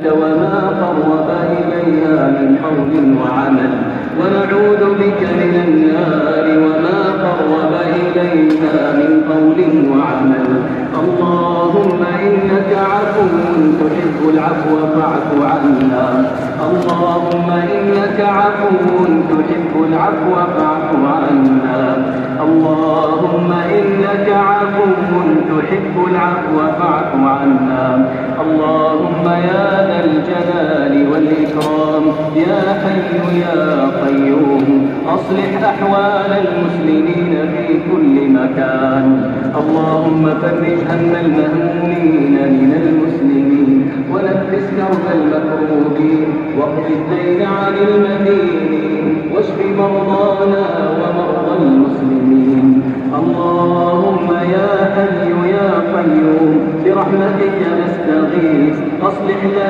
وما قرب إليها من قول وعمل، ونعوذ بك من النار وما قرب إليها من قول وعمل. اللهم إنك عفو تحب العفو فاعف عنا. اللهم إنك عفو تحب العفو فاعف عنا. اللهم إنك عفو تحب العفو فاعف عنا. اللهم يا ذا الجلال والإكرام يا حي يا قيوم أصلح أحوال المسلمين في كل مكان. اللهم فرج هم المهمومين من المسلمين ونفس كرب المكروبين واقض الدين عن المدينين واشف مرضانا ومرضى المسلمين. اللهم يا حي يا قيوم برحمتك نستغيث أصلح لنا